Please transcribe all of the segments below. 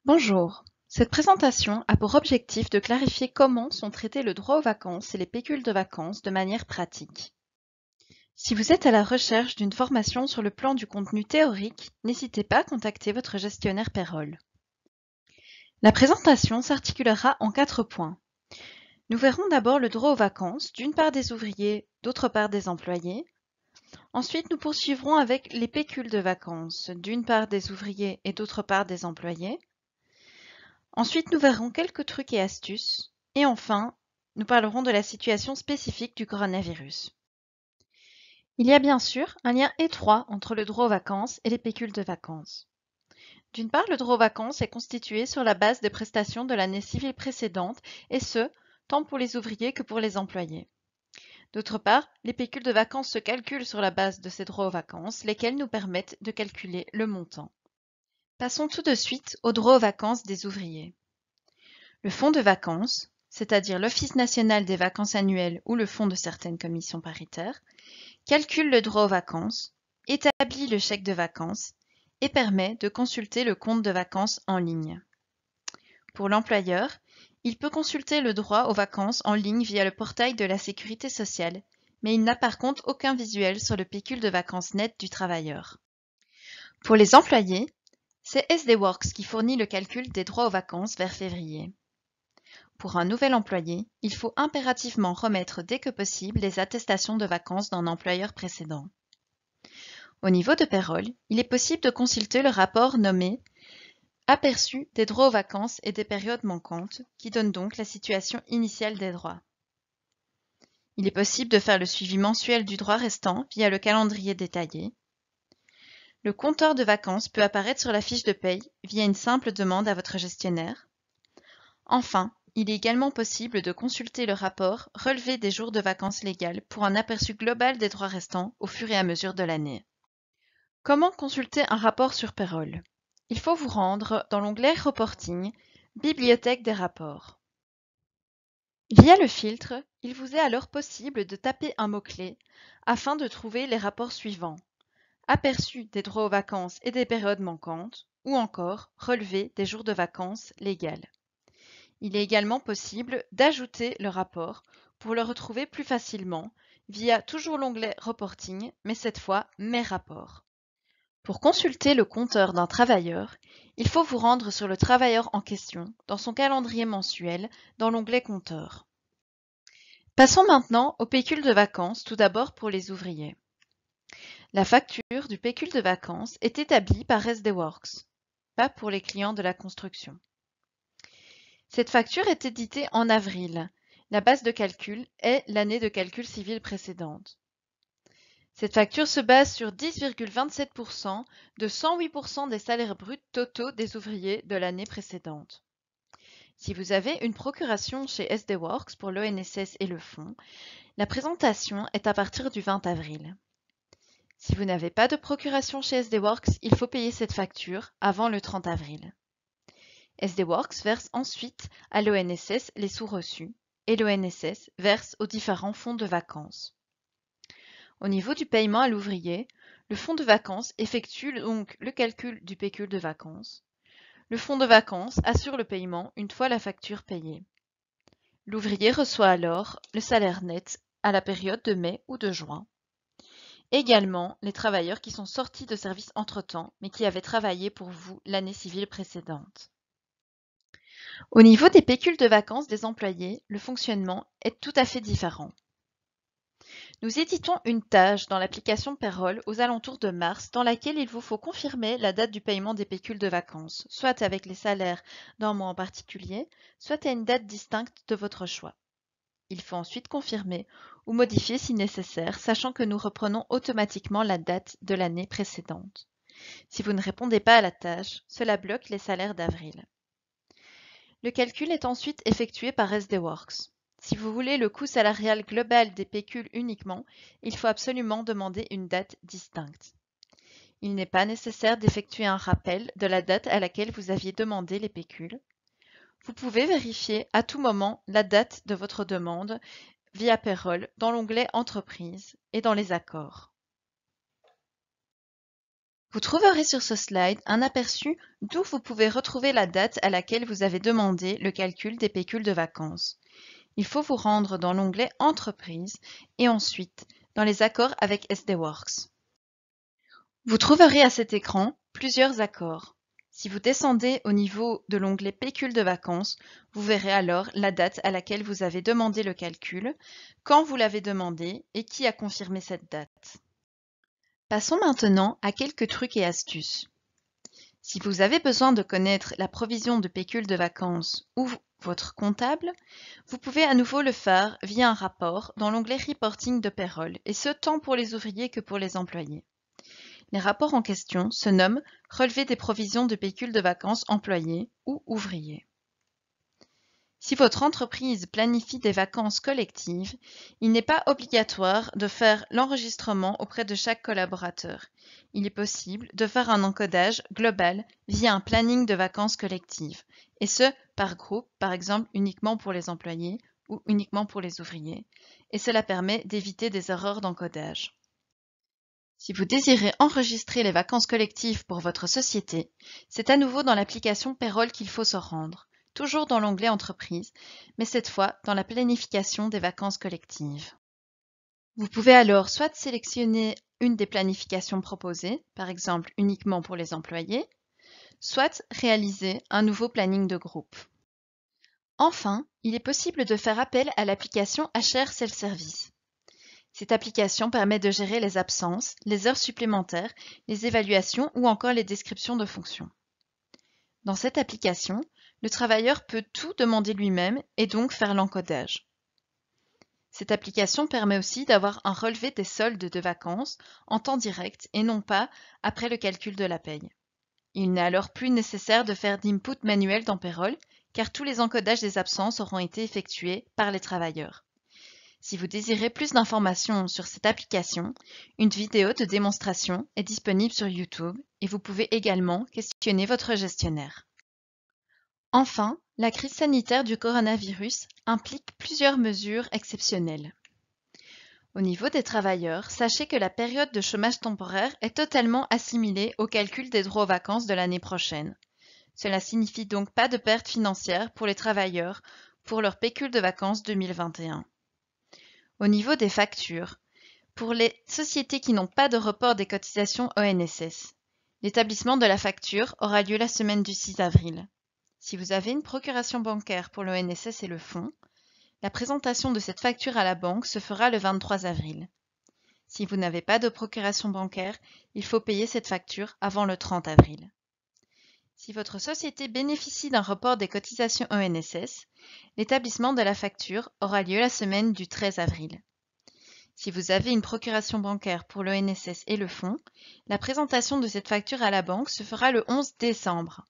Bonjour. Cette présentation a pour objectif de clarifier comment sont traités le droit aux vacances et les pécules de vacances de manière pratique. Si vous êtes à la recherche d'une formation sur le plan du contenu théorique, n'hésitez pas à contacter votre gestionnaire payroll. La présentation s'articulera en 4 points. Nous verrons d'abord le droit aux vacances, d'une part des ouvriers, d'autre part des employés. Ensuite, nous poursuivrons avec les pécules de vacances, d'une part des ouvriers et d'autre part des employés. Ensuite, nous verrons quelques trucs et astuces. Et enfin, nous parlerons de la situation spécifique du coronavirus. Il y a bien sûr un lien étroit entre le droit aux vacances et les pécules de vacances. D'une part, le droit aux vacances est constitué sur la base des prestations de l'année civile précédente, et ce, tant pour les ouvriers que pour les employés. D'autre part, les pécules de vacances se calculent sur la base de ces droits aux vacances, lesquels nous permettent de calculer le montant. Passons tout de suite aux droits aux vacances des ouvriers. Le fonds de vacances, c'est-à-dire l'Office national des vacances annuelles ou le fonds de certaines commissions paritaires, calcule le droit aux vacances, établit le chèque de vacances et permet de consulter le compte de vacances en ligne. Pour l'employeur, il peut consulter le droit aux vacances en ligne via le portail de la Sécurité sociale, mais il n'a par contre aucun visuel sur le pécule de vacances net du travailleur. Pour les employés, c'est SDWorks qui fournit le calcul des droits aux vacances vers février. Pour un nouvel employé, il faut impérativement remettre dès que possible les attestations de vacances d'un employeur précédent. Au niveau de payroll, il est possible de consulter le rapport nommé Aperçu des droits aux vacances et des périodes manquantes, qui donne donc la situation initiale des droits. Il est possible de faire le suivi mensuel du droit restant via le calendrier détaillé. Le compteur de vacances peut apparaître sur la fiche de paye via une simple demande à votre gestionnaire. Enfin, il est également possible de consulter le rapport relevé des jours de vacances légales pour un aperçu global des droits restants au fur et à mesure de l'année. Comment consulter un rapport sur payroll? Il faut vous rendre dans l'onglet Reporting, Bibliothèque des rapports. Via le filtre, il vous est alors possible de taper un mot-clé afin de trouver les rapports suivants: aperçu des droits aux vacances et des périodes manquantes, ou encore relevé des jours de vacances légales. Il est également possible d'ajouter le rapport pour le retrouver plus facilement via toujours l'onglet Reporting, mais cette fois Mes rapports. Pour consulter le compteur d'un travailleur, il faut vous rendre sur le travailleur en question dans son calendrier mensuel dans l'onglet Compteur. Passons maintenant au pécule de vacances, tout d'abord pour les ouvriers. La facture du pécule de vacances est établie par SDWorks, pas pour les clients de la construction. Cette facture est éditée en avril. La base de calcul est l'année de calcul civile précédente. Cette facture se base sur 10,27% de 108% des salaires bruts totaux des ouvriers de l'année précédente. Si vous avez une procuration chez SDWorks pour l'ONSS et le fonds, la présentation est à partir du 20 avril. Si vous n'avez pas de procuration chez SDWorks, il faut payer cette facture avant le 30 avril. SDWorks verse ensuite à l'ONSS les sous-reçus et l'ONSS verse aux différents fonds de vacances. Au niveau du paiement à l'ouvrier, le fonds de vacances effectue donc le calcul du pécule de vacances. Le fonds de vacances assure le paiement une fois la facture payée. L'ouvrier reçoit alors le salaire net à la période de mai ou de juin. Également, les travailleurs qui sont sortis de service entre-temps, mais qui avaient travaillé pour vous l'année civile précédente. Au niveau des pécules de vacances des employés, le fonctionnement est tout à fait différent. Nous éditons une tâche dans l'application Payroll aux alentours de mars dans laquelle il vous faut confirmer la date du paiement des pécules de vacances, soit avec les salaires d'un mois en particulier, soit à une date distincte de votre choix. Il faut ensuite confirmer ou modifier si nécessaire, sachant que nous reprenons automatiquement la date de l'année précédente. Si vous ne répondez pas à la tâche, cela bloque les salaires d'avril. Le calcul est ensuite effectué par SDWorks. Si vous voulez le coût salarial global des pécules uniquement, il faut absolument demander une date distincte. Il n'est pas nécessaire d'effectuer un rappel de la date à laquelle vous aviez demandé les pécules. Vous pouvez vérifier à tout moment la date de votre demande via Payroll dans l'onglet Entreprise et dans les accords. Vous trouverez sur ce slide un aperçu d'où vous pouvez retrouver la date à laquelle vous avez demandé le calcul des pécules de vacances. Il faut vous rendre dans l'onglet Entreprise et ensuite dans les accords avec SDWorks. Vous trouverez à cet écran plusieurs accords. Si vous descendez au niveau de l'onglet Pécule de vacances, vous verrez alors la date à laquelle vous avez demandé le calcul, quand vous l'avez demandé et qui a confirmé cette date. Passons maintenant à quelques trucs et astuces. Si vous avez besoin de connaître la provision de pécule de vacances ou votre comptable, vous pouvez à nouveau le faire via un rapport dans l'onglet Reporting de Payroll, et ce tant pour les ouvriers que pour les employés. Les rapports en question se nomment Relevé des provisions de pécule de vacances employés ou ouvriers. Si votre entreprise planifie des vacances collectives, il n'est pas obligatoire de faire l'enregistrement auprès de chaque collaborateur. Il est possible de faire un encodage global via un planning de vacances collectives, et ce, par groupe, par exemple uniquement pour les employés ou uniquement pour les ouvriers, et cela permet d'éviter des erreurs d'encodage. Si vous désirez enregistrer les vacances collectives pour votre société, c'est à nouveau dans l'application Payroll qu'il faut se rendre, toujours dans l'onglet Entreprise, mais cette fois dans la planification des vacances collectives. Vous pouvez alors soit sélectionner une des planifications proposées, par exemple uniquement pour les employés, soit réaliser un nouveau planning de groupe. Enfin, il est possible de faire appel à l'application HR Self-Service. Cette application permet de gérer les absences, les heures supplémentaires, les évaluations ou encore les descriptions de fonctions. Dans cette application, le travailleur peut tout demander lui-même et donc faire l'encodage. Cette application permet aussi d'avoir un relevé des soldes de vacances en temps direct et non pas après le calcul de la paye. Il n'est alors plus nécessaire de faire d'input manuel dans Payroll car tous les encodages des absences auront été effectués par les travailleurs. Si vous désirez plus d'informations sur cette application, une vidéo de démonstration est disponible sur YouTube et vous pouvez également questionner votre gestionnaire. Enfin, la crise sanitaire du coronavirus implique plusieurs mesures exceptionnelles. Au niveau des travailleurs, sachez que la période de chômage temporaire est totalement assimilée au calcul des droits aux vacances de l'année prochaine. Cela signifie donc pas de perte financière pour les travailleurs pour leur pécule de vacances 2021. Au niveau des factures, pour les sociétés qui n'ont pas de report des cotisations ONSS, l'établissement de la facture aura lieu la semaine du 6 avril. Si vous avez une procuration bancaire pour l'ONSS et le fonds, la présentation de cette facture à la banque se fera le 23 avril. Si vous n'avez pas de procuration bancaire, il faut payer cette facture avant le 30 avril. Si votre société bénéficie d'un report des cotisations ONSS, l'établissement de la facture aura lieu la semaine du 13 avril. Si vous avez une procuration bancaire pour l'ONSS et le fonds, la présentation de cette facture à la banque se fera le 11 décembre.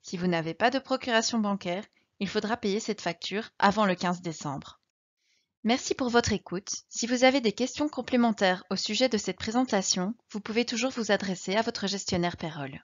Si vous n'avez pas de procuration bancaire, il faudra payer cette facture avant le 15 décembre. Merci pour votre écoute. Si vous avez des questions complémentaires au sujet de cette présentation, vous pouvez toujours vous adresser à votre gestionnaire Payroll.